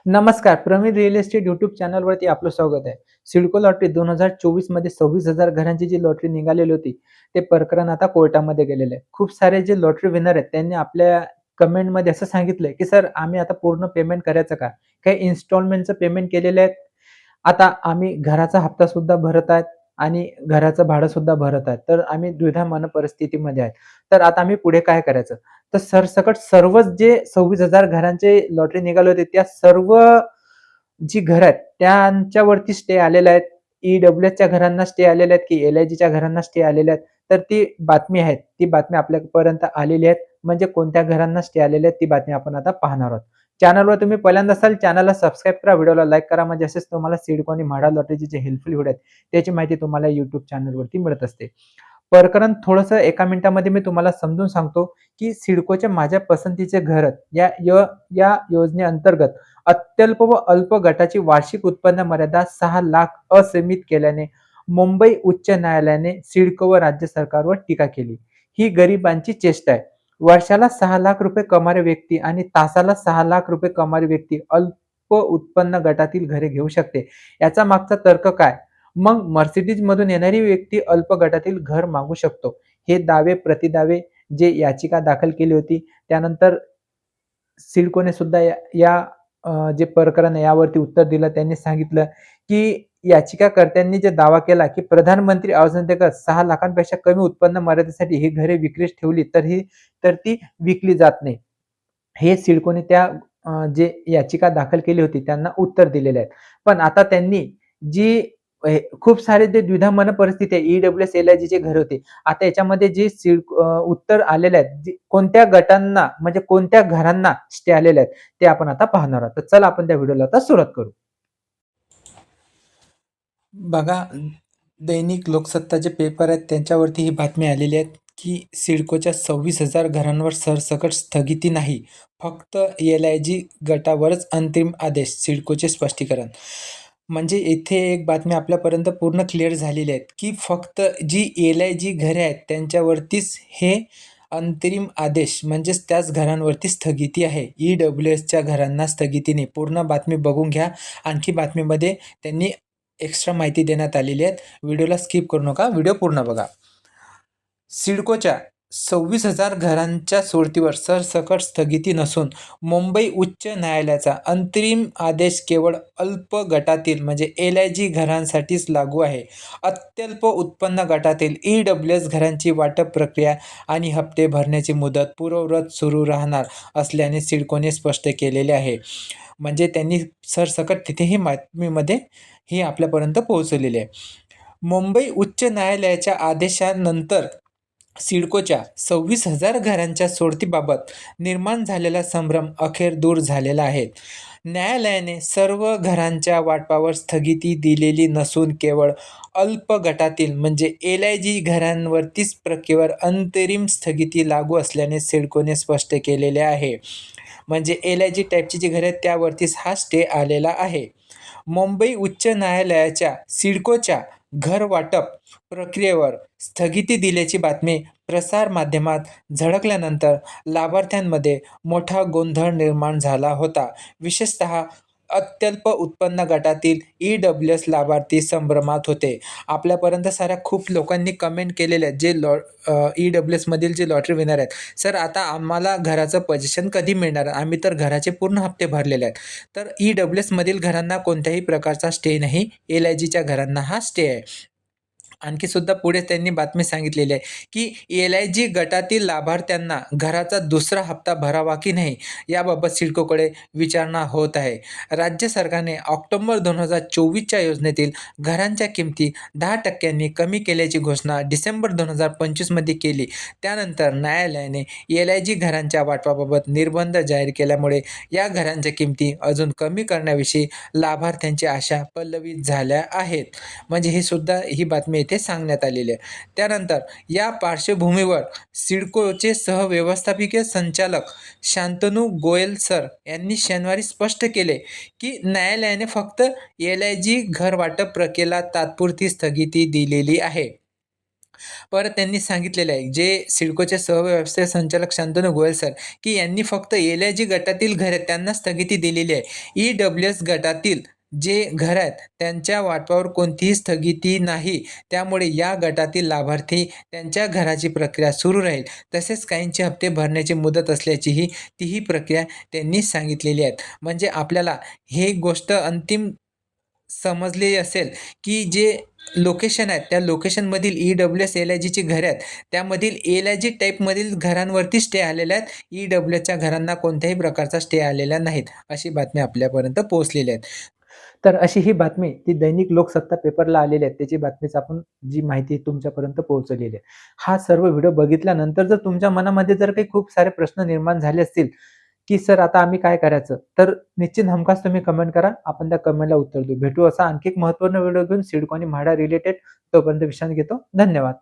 नमस्कार. Pravin real estate YouTube चॅनलवरती आपलं स्वागत आहे. सिडको लॉटरी 2024 मध्ये 26,000 घरांची जी लॉटरी निघालेली होती, ते प्रकरण आता कोर्टामध्ये गेलेलं आहे. खूप सारे जे लॉटरी विनर आहेत, त्यांनी आपल्या कमेंटमध्ये असं सांगितलंय, की "सर, आम्ही आता पूर्ण पेमेंट करायचं का? काही इन्स्टॉलमेंटचं पेमेंट केलेले आहेत. आता आम्ही घराचा हप्ता सुद्धा भरत आहेत आणि घराचं भाडं सुद्धा भरत आहेत. तर आम्ही द्विधा मन परिस्थितीमध्ये आहे. तर आता आम्ही पुढे काय करायचं?" तर सरसकट सर्वच जे 26,000 घरांचे लॉटरी निघाले होते, त्या सर्व जी घरं आहेत, त्यांच्यावरती स्टे आलेले आहेत. ई-डब्ल्यू-एसच्या घरांना स्टे आलेले आहेत, की एल-आय-जीच्या घरांना स्टे आलेले आहेत. तर ती बातमी आहे. ती बातमी आपल्यापर्यंत आलेली आहे. म्हणजे कोणत्या घरांना स्टे आलेले आहेत, ती बातमी आपण आता पाहणार आहोत. चॅनलवर तुम्ही पहिल्यांदा असाल, चॅनलला सबस्क्राईब करा, व्हिडिओला लाईक करा. म्हणजे असेच तुम्हाला सिडको आणि म्हाडा लॉटरीचे जे हेल्पफुल व्हिडिओ आहेत, त्याची माहिती तुम्हाला YouTube चॅनलवरती मिळत असते. प्रकरण थोडंसं एका मिनिटामध्ये मी तुम्हाला समजून सांगतो, की सिडकोच्या माझ्या पसंतीचे घर या योजनेअंतर्गत अत्यल्प व अल्प गटाची वार्षिक उत्पन्न मर्यादा 6 लाख असीमित केल्याने मुंबई उच्च न्यायालयाने सिडको व राज्य सरकारवर टीका केली. ही गरिबांची चेष्टा आहे. वर्षाला 6 लाख रुपये कमावणारी व्यक्ती आणि तासाला 6 लाख रुपये कमावणारी व्यक्ती अल्प उत्पन्न गटातील घरे घेऊ शकते. याचा मागचा तर्क काय? मग मर्सिडीज मधून येणारी व्यक्ती अल्प गटातील घर मागू शकतो. हे दावे प्रतिदावे जे याचिका दाखल केली होती, त्यानंतर सिडकोने सुद्धा या जे प्रकरण आहे यावरती उत्तर दिलं. त्यांनी सांगितलं, की याचिकाकर्त्यांनी जे दावा केला, की प्रधानमंत्री आवास योजनेअंतर्गत 6 लाखांपेक्षा कमी उत्पन्न मर्यादेसाठी ही घरे विक्रीस ठेवली तर ती विकली जात नाही. हे सिडकोने त्या जे याचिका दाखल केली होती त्यांना उत्तर दिलेले आहेत. पण आता त्यांनी जी खूप सारे जे द्विधा मन परिस्थिती आहे, ई-डब्ल्यू-एस, एल-आय-जीचे घर होते. आता याच्यामध्ये जे उत्तर आलेले आहेत, कोणत्या गटांना म्हणजे कोणत्या घरांना स्टे आलेले आहेत, ते आपण आता पाहणार आहोत. तर चला आपण त्या व्हिडिओला आता सुरुवात करू. बघा, दैनिक लोकसत्ता जे पेपर आहेत त्यांच्यावरती ही बातमी आलेली आहे, की सिडकोच्या 26,000 घरांवर सरसकट स्थगिती नाही. फक्त एल-आय-जी गटावरच अंतिम आदेश, सिडकोचे स्पष्टीकरण. म्हणजे इथे एक बातमी आपल्यापर्यंत पूर्ण क्लिअर झालेली आहे, की फक्त जी एल-आय-जी घरे आहेत त्यांच्यावरतीच हे अंतरिम आदेश म्हणजेच त्याच घरांवरती स्थगिती आहे. ई-डब्ल्यू-एसच्या घरांना स्थगिती नाही. पूर्ण बातमी बघून घ्या. आणखी बातमीमध्ये त्यांनी एक्स्ट्रा माहिती देण्यात आलेली आहे. व्हिडिओला स्किप करू नका. व्हिडिओ पूर्ण बघा. सिडकोच्या 26,000 घरांच्या सोडतीवर सरसकट स्थगिती नसून मुंबई उच्च न्यायालयाचा अंतरिम आदेश केवळ अल्प गटातील म्हणजे एल-आय-जी घरांसाठीच लागू आहे. अत्यल्प उत्पन्न गटातील ई-डब्ल्यू-एस घरांची वाटप प्रक्रिया आणि हप्ते भरण्याची मुदत पूर्ववत सुरू राहणार असल्याने सिडकोने स्पष्ट केलेले आहे. म्हणजे त्यांनी सरसकट तिथेही बातमीमध्ये ही आपल्यापर्यंत पोहोचवलेली आहे. मुंबई उच्च न्यायालयाच्या आदेशानंतर सिडकोच्या 26,000 घरांच्या सोडतीबाबत निर्माण झालेला संभ्रम अखेर दूर झालेला आहे. न्यायालयाने सर्व घरांच्या वाटपावर स्थगिती दिलेली नसून केवळ अल्प गटातील म्हणजे एल-आय-जी घरांवरतीच प्रक्रियेवर अंतरिम स्थगिती लागू असल्याने सिडकोने स्पष्ट केलेले आहे. म्हणजे एल-आय-जी टाईपची जी घरे आहेत त्यावरतीच हा स्टे आलेला आहे. मुंबई उच्च न्यायालयाच्या सिडकोच्या घर वाटप प्रक्रियेवर स्थगिती दिल्याची बातमी प्रसारमाध्यमात झळकल्यानंतर लाभार्थ्यांमध्ये मोठा गोंधळ निर्माण झाला होता. विशेषतः अत्यल्प उत्पन्न गटातील ई-डब्ल्यू-एस लाभार्थी संभ्रमात होते. आपल्यापर्यंत साऱ्या खूप लोकांनी कमेंट केलेले आहेत जे ई-डब्ल्यू-एसमधील जे लॉटरी विनर आहेत. "सर, आता आम्हाला घराचं पोझिशन कधी मिळणार? आम्ही तर घराचे पूर्ण हप्ते भरलेले आहेत." तर ई-डब्ल्यू-एसमधील घरांना कोणत्याही प्रकारचा स्टे नाही. एल-आय-जीच्या घरांना हा स्टे आहे. आणखी सुद्धा पुढे त्यांनी बातमी सांगितलेली आहे, की एल-आय-जी गटातील लाभार्थ्यांना घराचा दुसरा हप्ता भरावा की नाही याबाबत सिडकोकडे विचारणा होत आहे. राज्य सरकारने ऑक्टोबर 2024च्या योजनेतील घरांच्या किमती 10% कमी केल्याची घोषणा डिसेंबर 2025 मध्ये केली. त्यानंतर न्यायालयाने एल-आय-जी घरांच्या वाटपाबाबत निर्बंध जाहीर केल्यामुळे या घरांच्या किमती अजून कमी करण्याविषयी लाभार्थ्यांची आशा पल्लवित झाल्या आहेत. म्हणजे हे सुद्धा ही बातमी इथे सांगण्यात आलेली आहे. त्यानंतर या पार्श्वभूमीवर सिडकोचे सहव्यवस्थापकीय संचालक शांतनू गोयल सर यांनी शनिवारी स्पष्ट केले, की न्यायालयाने फक्त एल-आय-जी घर वाटप प्रक्रियेला तात्पुरती स्थगिती दिलेली आहे. परत त्यांनी सांगितलेलं आहे, जे सिडकोचे सहव्यवस्थापक संचालक शांतनू गोयल सर, की यांनी फक्त एल-आय-जी गटातील घर आहेत त्यांना स्थगिती दिलेली आहे. ई-डब्ल्यू-एस गटातील जे घर आहेत त्यांच्या वाटपावर कोणतीही स्थगिती नाही. त्यामुळे या गटातील लाभार्थी त्यांच्या घराची प्रक्रिया सुरू राहील. तसेच काहींचे हप्ते भरण्याची मुदत असल्याचीही तीही प्रक्रिया त्यांनी सांगितलेली आहे. म्हणजे आपल्याला हे गोष्ट अंतिम समजली असेल, की जे लोकेशन आहेत, त्या लोकेशनमधील ई-डब्ल्यू-एस, एल-आय-जीची घरं आहेत, त्यामधील एल-आय-जी टाइपमधील घरांवरती स्टे आलेल्या आहेत. ई-डब्ल्यू-एसच्या घरांना कोणत्याही प्रकारचा स्टे आलेला नाहीत. अशी बातमी आपल्यापर्यंत पोहोचलेली आहेत. तर अशी ही बातमी ती दैनिक लोकसत्ता पेपरला आलेली आहे. त्याची बातमीच आपण जी माहिती तुमच्यापर्यंत पोहोचवलेली आहे. हा सर्व व्हिडिओ बघितल्यानंतर जर तुमच्या मनामध्ये जर काही खूप सारे प्रश्न निर्माण झाले असतील, की सर आता आम्ही काय करायचं? तर निश्चित हमखास तुम्ही कमेंट करा. आपण त्या कमेंटला उत्तर देऊ. भेटू असा आणखी एक महत्त्वपूर्ण व्हिडिओ घेऊन सिडको आणि म्हाडा रिलेटेड. तोपर्यंत विश्रांती घेतो. धन्यवाद.